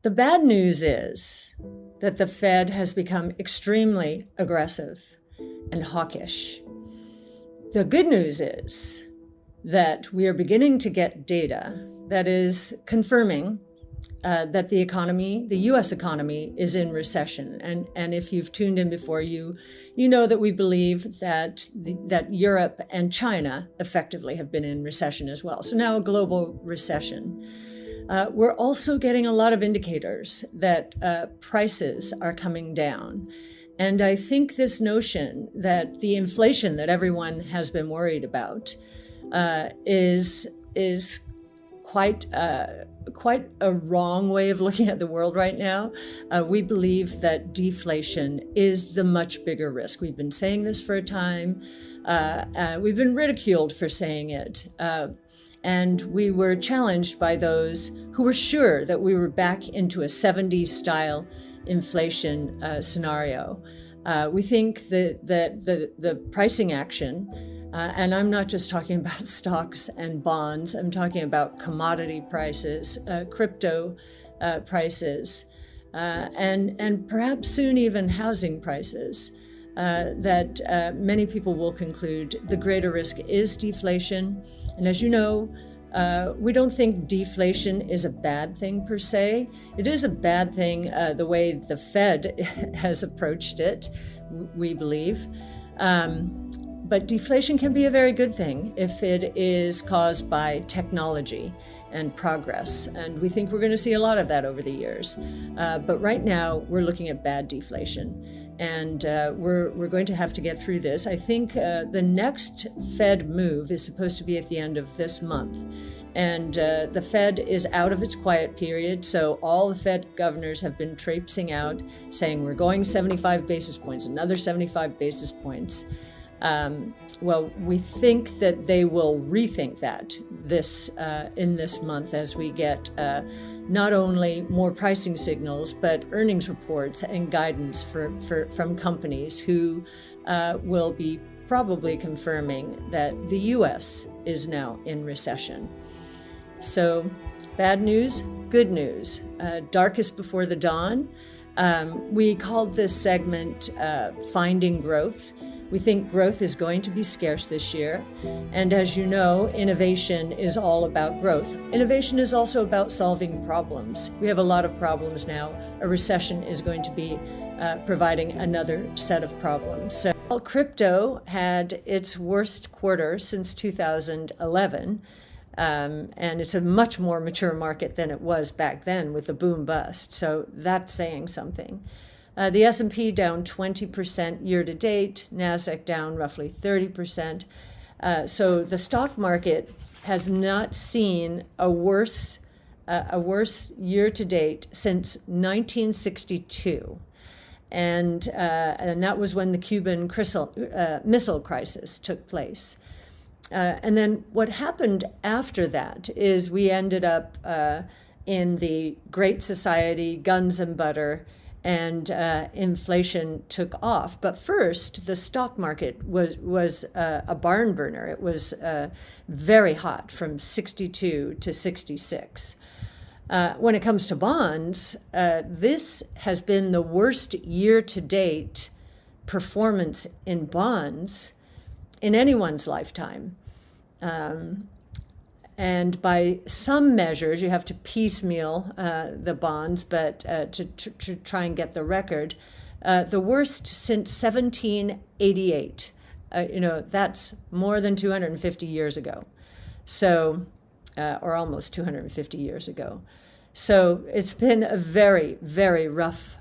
The bad news is that the Fed has become extremely aggressive and hawkish. The good news is that we are beginning to get data that is confirming that the economy, the U.S. economy, is in recession. And if you've tuned in before, you know that we believe that that Europe and China effectively have been in recession as well. So now a global recession. We're also getting a lot of indicators that prices are coming down. And I think this notion that the inflation that everyone has been worried about is quite a wrong way of looking at the world right now. We believe that deflation is the much bigger risk. We've been saying this for a time. We've been ridiculed for saying it. And we were challenged by those who were sure that we were back into a 70s style inflation scenario. We think that the pricing action, and I'm not just talking about stocks and bonds, I'm talking about commodity prices, crypto prices, and perhaps soon even housing prices, that many people will conclude the greater risk is deflation. And as you know, we don't think deflation is a bad thing per se. It is a bad thing the way the Fed has approached it, we believe. But deflation can be a very good thing if it is caused by technology and progress. And we think we're going to see a lot of that over the years. But right now, we're looking at bad deflation. And we're going to have to get through this. I think the next Fed move is supposed to be at the end of this month. And the Fed is out of its quiet period. So all the Fed governors have been traipsing out saying we're going 75 basis points, another 75 basis points. Well, we think that they will rethink that in this month as we get not only more pricing signals, but earnings reports and guidance from companies who will be probably confirming that the U.S. is now in recession. So bad news, good news, darkest before the dawn. We called this segment Finding Growth. We think growth is going to be scarce this year. And as you know, innovation is all about growth. Innovation is also about solving problems. We have a lot of problems now. A recession is going to be providing another set of problems. So crypto had its worst quarter since 2011. And it's a much more mature market than it was back then with the boom bust. So that's saying something. The S&P down 20% year to date, NASDAQ down roughly 30%. So the stock market has not seen a worse year to date since 1962. And that was when the Cuban Missile Crisis took place. And then what happened after that is we ended up in the Great Society, guns and butter, and inflation took off. But first, the stock market was a barn burner. It was very hot from 62 to 66. When it comes to bonds, this has been the worst year-to-date performance in bonds in anyone's lifetime. And by some measures, you have to piecemeal the bonds, but to try and get the record, the worst since 1788. That's more than 250 years ago. So, or almost 250 years ago. So it's been a very, very rough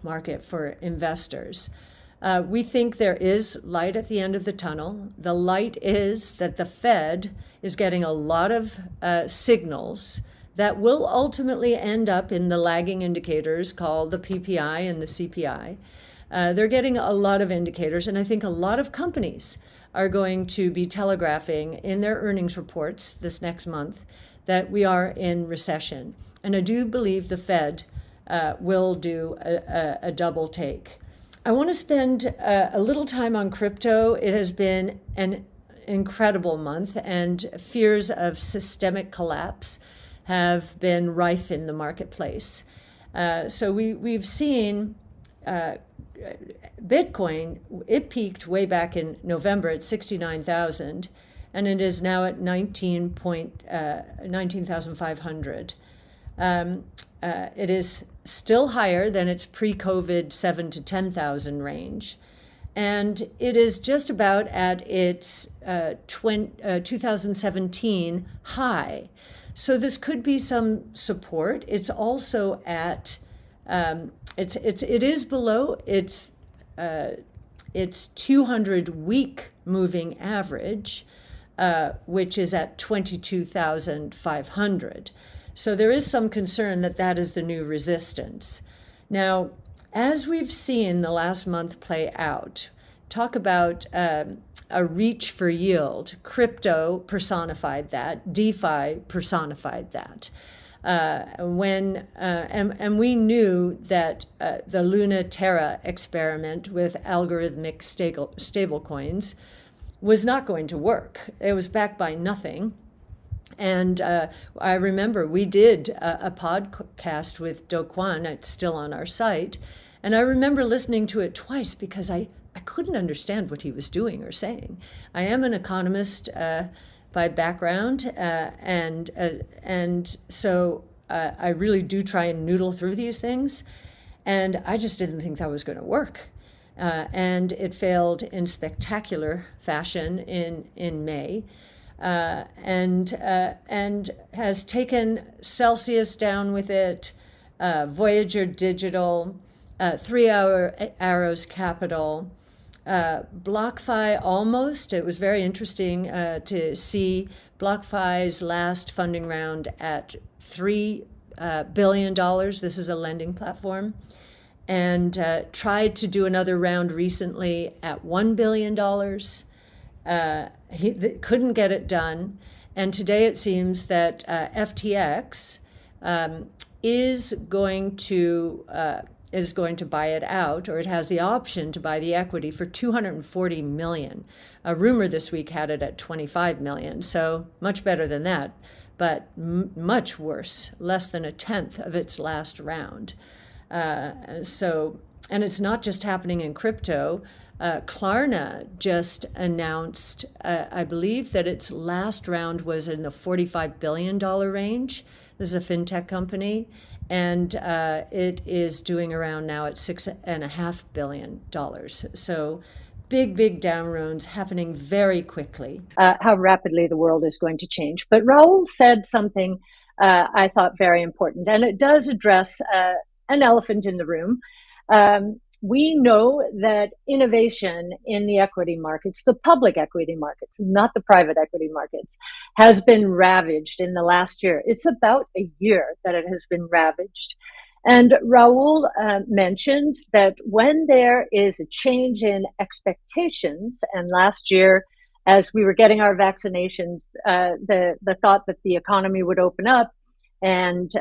market for investors. We think there is light at the end of the tunnel. The light is that the Fed is getting a lot of signals that will ultimately end up in the lagging indicators called the PPI and the CPI. They're getting a lot of indicators, and I think a lot of companies are going to be telegraphing in their earnings reports this next month that we are in recession. And I do believe the Fed will do a double take. I want to spend a little time on crypto. It has been an incredible month, and fears of systemic collapse have been rife in the marketplace. So we've seen Bitcoin, it peaked way back in November at 69,000, and it is now at 19,500. It is still higher than its pre-COVID 7 to 10,000 range. And it is just about at its 2017 high. So this could be some support. It's also at, it is below its 200-week moving average, which is at 22,500. So there is some concern that that is the new resistance. Now, as we've seen the last month play out, talk about a reach for yield. Crypto personified that. DeFi personified that. And we knew that the Luna Terra experiment with algorithmic stablecoins was not going to work. It was backed by nothing. And I remember we did a podcast with Do Kwon. It's still on our site. And I remember listening to it twice because I couldn't understand what he was doing or saying. I am an economist by background, and so I really do try and noodle through these things. And I just didn't think that was going to work. And it failed in spectacular fashion in May. And has taken Celsius down with it, Voyager Digital, 3 Arrows Capital, BlockFi almost. It was very interesting to see BlockFi's last funding round at $3 billion. This is a lending platform. And tried to do another round recently at $1 billion. He couldn't get it done. And today it seems that FTX is going to buy it out, or it has the option to buy the equity for $240 million. A rumor this week had it at $25 million, so much better than that, but much worse, less than a tenth of its last round. And it's not just happening in crypto. Klarna just announced, I believe, that its last round was in the $45 billion range. This is a Fintech company, and it is doing around now at $6.5 billion. So big down rounds happening very quickly. How rapidly the world is going to change. But Raul said something I thought very important, and it does address an elephant in the room. We know that innovation in the equity markets, the public equity markets, not the private equity markets, has been ravaged in the last year. It's about a year that it has been ravaged. And Raul mentioned that when there is a change in expectations, and last year, as we were getting our vaccinations, the thought that the economy would open up and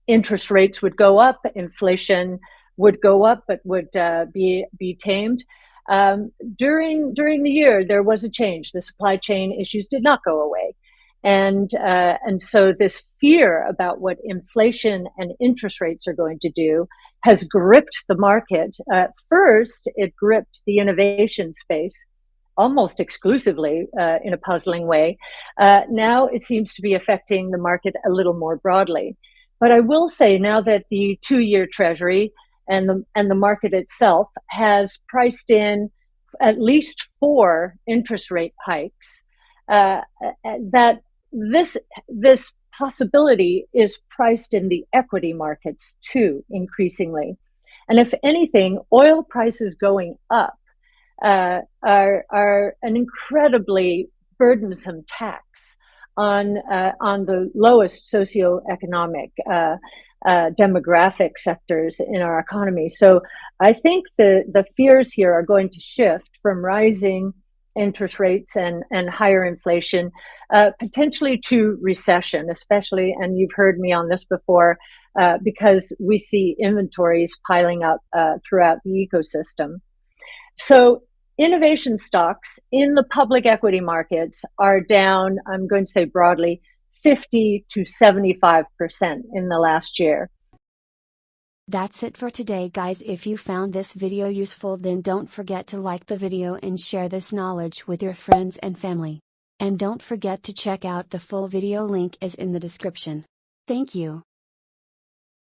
interest rates would go up, inflation would go up, but would be tamed. During the year, there was a change. The supply chain issues did not go away. And so this fear about what inflation and interest rates are going to do has gripped the market. First, it gripped the innovation space almost exclusively in a puzzling way. Now it seems to be affecting the market a little more broadly. But I will say now that the 2-year Treasury and the market itself has priced in at least 4 interest rate hikes, that this possibility is priced in the equity markets too, increasingly. And if anything, oil prices going up are an incredibly burdensome tax on the lowest socioeconomic demographic sectors in our economy. So I think the fears here are going to shift from rising interest rates and higher inflation, potentially to recession, especially, and you've heard me on this before, because we see inventories piling up throughout the ecosystem. So innovation stocks in the public equity markets are down, I'm going to say broadly, 50 to 75% in the last year. That's it for today, guys. If you found this video useful, then don't forget to like the video and share this knowledge with your friends and family. And don't forget to check out the full video, link is in the description. Thank you.